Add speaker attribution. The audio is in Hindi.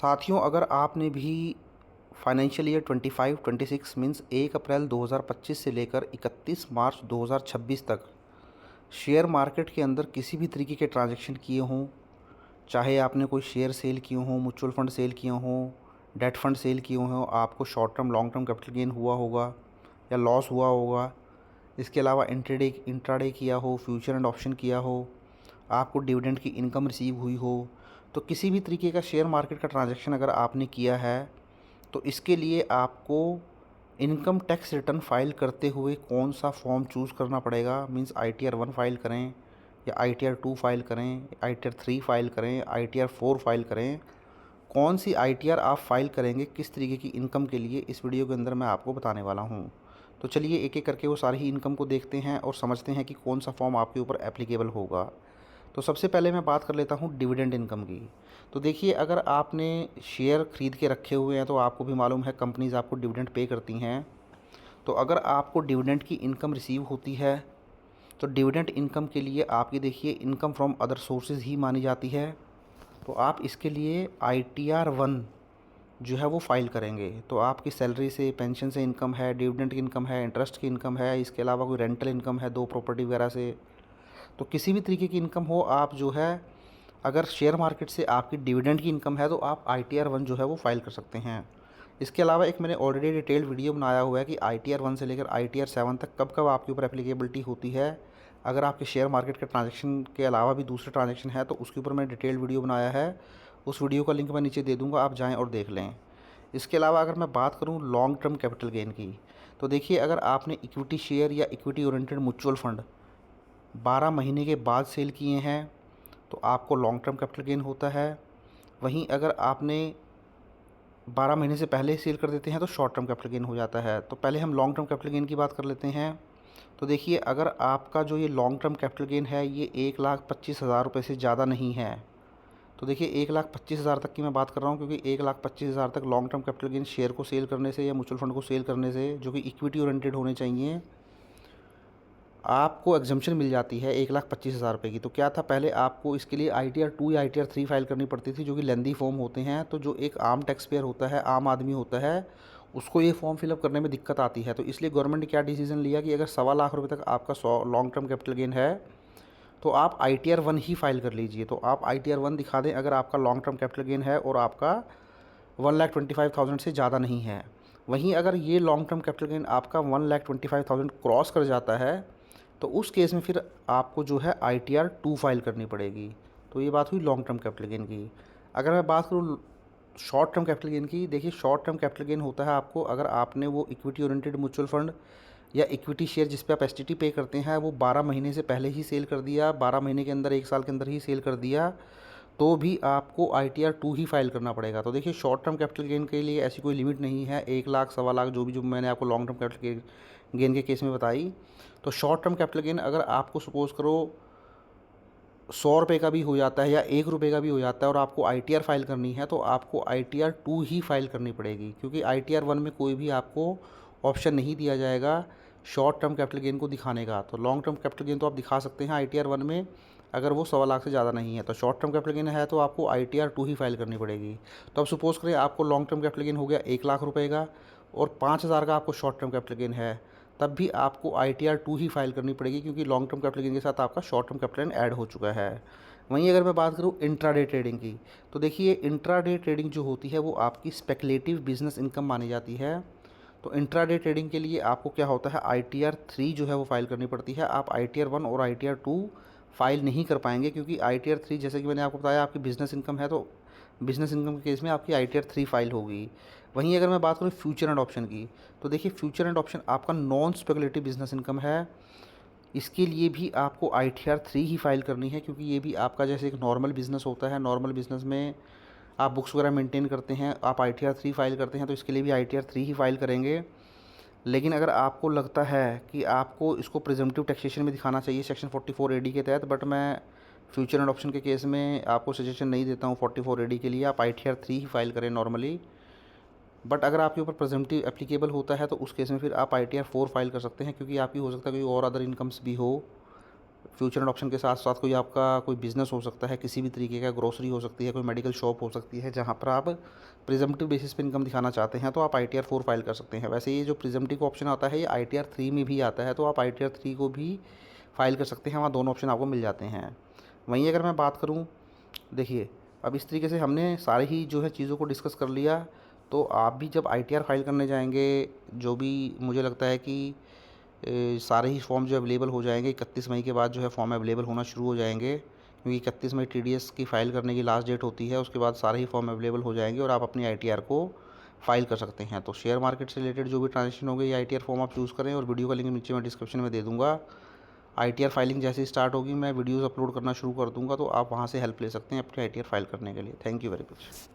Speaker 1: साथियों, अगर आपने भी फाइनेंशियल ईयर 25-26 मीन्स 1 अप्रैल 2025 से लेकर 31 मार्च 2026 तक शेयर मार्केट के अंदर किसी भी तरीके के ट्रांजैक्शन किए हों, चाहे आपने कोई शेयर सेल किए हों, म्यूचुअल फंड सेल किए हों, डेट फंड सेल किए हों, आपको short term long term capital gain हुआ होगा या लॉस हुआ होगा। इसके अलावा इंट्राडे किया हो, फ्यूचर एंड ऑप्शन किया हो, आपको डिविडेंड की इनकम रिसीव हुई हो, तो किसी भी तरीके का शेयर मार्केट का ट्रांजैक्शन अगर आपने किया है तो इसके लिए आपको इनकम टैक्स रिटर्न फाइल करते हुए कौन सा फॉर्म चूज़ करना पड़ेगा। मींस ITR 1 फाइल करें या ITR 2 फाइल करें, ITR 3 फाइल करें, ITR 4 फाइल करें, कौन सी ITR आप फाइल करेंगे किस तरीके की इनकम के लिए, इस वीडियो के अंदर मैं आपको बताने वाला हूँ। तो चलिए एक एक करके वो सारी ही इनकम को देखते हैं और समझते हैं कि कौन सा फॉर्म आपके ऊपर एप्लीकेबल होगा। तो सबसे पहले मैं बात कर लेता हूँ डिविडेंड इनकम की। तो देखिए, अगर आपने शेयर ख़रीद के रखे हुए हैं तो आपको भी मालूम है कंपनीज़ आपको डिविडेंड पे करती हैं। तो अगर आपको डिविडेंड की इनकम रिसीव होती है तो डिविडेंड इनकम के लिए आपकी देखिए इनकम फ्रॉम अदर सोर्सेज ही मानी जाती है। तो आप इसके लिए ITR 1 जो है वो फ़ाइल करेंगे। तो आपकी सैलरी से, पेंशन से इनकम है, डिविडेंड की इनकम है, इंटरेस्ट की इनकम है, इसके अलावा कोई रेंटल इनकम है 2 प्रॉपर्टी वगैरह से, तो किसी भी तरीके की इनकम हो, आप जो है अगर शेयर मार्केट से आपकी डिविडेंड की इनकम है तो आप ITR 1 जो है वो फ़ाइल कर सकते हैं। इसके अलावा एक मैंने ऑलरेडी डिटेल्ड वीडियो बनाया हुआ है कि ITR 1 से लेकर ITR 7 तक कब कब आपके ऊपर एप्लीकेबिलिटी होती है। अगर आपके शेयर मार्केट के ट्रांजैक्शन के अलावा भी दूसरे ट्रांजैक्शन है तो उसके ऊपर मैंने डिटेल्ड वीडियो बनाया है। उस वीडियो का लिंक मैं नीचे दे दूँगा, आप जाएँ और देख लें। इसके अलावा अगर मैं बात करूँ लॉन्ग टर्म कैपिटल गेन की, तो देखिए अगर आपने इक्विटी शेयर या इक्विटी ओरिएंटेड म्यूचुअल फंड 12 महीने के बाद सेल किए हैं तो आपको लॉन्ग टर्म कैपिटल गेन होता है। वहीं अगर आपने 12 महीने से पहले सेल कर देते हैं तो शॉर्ट टर्म कैपिटल गेन हो जाता है। तो पहले हम लॉन्ग टर्म कैपिटल गेन की बात कर लेते हैं। तो देखिए, अगर आपका जो ये लॉन्ग टर्म कैपिटल गेन है ये 1,25,000 रुपये से ज़्यादा नहीं है, तो देखिए 1,25,000 तक की मैं बात कर रहा हूँ, क्योंकि 1,25,000 तक long term capital gain share को सेल करने से या म्यूचुअल फंड को सेल करने से, जो कि इक्विटी ओरिएंटेड होने चाहिए, आपको एग्जम्पशन मिल जाती है 1,25,000 रुपये की। तो क्या था, पहले आपको इसके लिए ITR 2 या ITR 3 फाइल करनी पड़ती थी, जो कि लेंदी फॉर्म होते हैं। तो जो एक आम टैक्स पेयर होता है, आम आदमी होता है, उसको ये फॉर्म फिलअप करने में दिक्कत आती है। तो इसलिए गवर्नमेंट ने क्या डिसीजन लिया कि अगर 1,25,000 रुपये तक आपका लॉन्ग टर्म कैपिटल गेन है तो आप ITR 1 ही फाइल कर लीजिए। तो आप ITR 1 दिखा दें अगर आपका लॉन्ग टर्म कैपिटल गेन है और आपका 1,25,000 से ज़्यादा नहीं है। वहीं अगर ये लॉन्ग टर्म कैपिटल गेन आपका 1,25,000 क्रॉस कर जाता है तो उस केस में फिर आपको जो है ITR 2 फाइल करनी पड़ेगी। तो ये बात हुई लॉन्ग टर्म कैपिटल गेन की। अगर मैं बात करूँ शॉर्ट टर्म कैपिटल गेन की, देखिए शॉर्ट टर्म कैपिटल गेन होता है आपको अगर आपने वो इक्विटी ओरिएंटेड म्यूचुअल फंड या इक्विटी शेयर जिस पे आप STT पे करते हैं वो 12 महीने से पहले ही सेल कर दिया, 12 महीने के अंदर, 1 साल के अंदर ही सेल कर दिया, तो भी आपको ITR 2 ही फाइल करना पड़ेगा। तो देखिए शॉर्ट टर्म कैपिटल गेन के लिए ऐसी कोई लिमिट नहीं है, 1 लाख, 1,25,000 जो मैंने आपको लॉन्ग टर्म कैपिटल गेन के केस में बताई। तो शॉर्ट टर्म कैपिटल गेन अगर आपको सपोज़ करो 100 रुपये का भी हो जाता है या 1 रुपये का भी हो जाता है और आपको ITR फाइल करनी है तो आपको ITR 2 ही फाइल करनी पड़ेगी, क्योंकि ITR 1 में कोई भी आपको ऑप्शन नहीं दिया जाएगा शॉर्ट टर्म कैपिटल गेन को दिखाने का। तो लॉन्ग टर्म कैपिटल गेन तो आप दिखा सकते हैं ITR 1 में, अगर वो 1,25,000 से ज़्यादा नहीं है। तो शॉर्ट टर्म कैपिटल गेन है तो आपको ITR 2 ही फाइल करनी पड़ेगी। तो अब सपोज़ करें आपको लॉन्ग टर्म कैपिटल गेन हो गया 1,00,000 रुपये का और 5,000 का आपको शॉर्ट टर्म कैपिटल गेन है, तब भी आपको ITR 2 ही फाइल करनी पड़ेगी, क्योंकि लॉन्ग टर्म कैपिटल गेन के साथ आपका short term capital gain add हो चुका है। वहीं अगर मैं बात करूँ इंट्राडे ट्रेडिंग की, तो देखिए इंट्राडे ट्रेडिंग जो होती है वो आपकी स्पेकुलेटिव बिजनेस इनकम मानी जाती है। तो इंट्राडे ट्रेडिंग के लिए आपको क्या होता है, ITR 3 जो है वो फाइल करनी पड़ती है। आप ITR 1 और ITR 2 फाइल नहीं कर पाएंगे, क्योंकि ITR 3 जैसे कि मैंने आपको बताया आपकी बिज़नेस इनकम है, तो बिज़नेस इनकम के केस में आपकी ITR 3 फाइल होगी। वहीं अगर मैं बात करूँ फ्यूचर एंड ऑप्शन की, तो देखिए फ्यूचर एंड ऑप्शन आपका नॉन स्पेकुलेटिव बिजनेस इनकम है। इसके लिए भी आपको ITR 3 ही फाइल करनी है, क्योंकि ये भी आपका जैसे एक नॉर्मल बिज़नेस होता है, नॉर्मल बिज़नेस में आप बुक्स वगैरह मेंटेन करते हैं, आप ITR 3 फाइल करते हैं, तो इसके लिए भी ITR 3 ही फाइल करेंगे। लेकिन अगर आपको लगता है कि आपको इसको प्रिजम्पटिव टैक्सेशन में दिखाना चाहिए सेक्शन 44 AD के तहत, बट मैं फ्यूचर एंड ऑप्शन के केस में आपको सजेशन नहीं देता हूँ 44 AD के लिए, आप ITR 3 ही फाइल करें नॉर्मली। बट अगर आपके ऊपर प्रेजेंटिव एप्लीकेबल होता है तो उस केस में फिर आप ITR 4 फाइल कर सकते हैं, क्योंकि आपकी हो सकता है कोई और अदर इनकम्स भी हो फ्यूचर एंड ऑप्शन के साथ साथ कोई आपका कोई बिज़नेस हो सकता है, किसी भी तरीके का, ग्रोसरी हो सकती है, कोई मेडिकल शॉप हो सकती है, जहाँ पर आप प्रिजम्पटिव बेसिस पे इनकम दिखाना चाहते हैं, तो आप ITR 4 फाइल कर सकते हैं। वैसे ये जो प्रिजम्पटिव का ऑप्शन आता है ये ITR 3 में भी आता है, तो आप ITR 3 को भी फाइल कर सकते हैं, वहाँ दोनों ऑप्शन आपको मिल जाते हैं। वहीं अगर मैं बात करूँ, देखिए अब इस तरीके से हमने सारे ही जो है चीज़ों को डिस्कस कर लिया। तो आप भी जब ITR फाइल करने जाएंगे, जो भी मुझे लगता है कि सारे ही फॉर्म जो अवेलेबल हो जाएंगे 31 मई के बाद, जो है फॉर्म अवेलेबल होना शुरू हो जाएंगे, क्योंकि 31 मई TDS की फ़ाइल करने की लास्ट डेट होती है। उसके बाद सारे ही फॉर्म अवेलेबल हो जाएंगे और आप अपनी ITR को फाइल कर सकते हैं। तो शेयर मार्केट से रिलेटेड जो भी ट्रांजेक्शन होंगे, ये ITR फॉर्म आप चूज़ करें, और वीडियो का लिंक नीचे मैं डिस्क्रिप्शन में दे दूँगा। ITR फाइलिंग जैसे ही स्टार्ट होगी, मैं वीडियोज़ अपलोड करना शुरू कर दूँगा, तो आप वहाँ से हेल्प ले सकते हैं अपनी ITR फाइल करने के लिए। Thank you very much.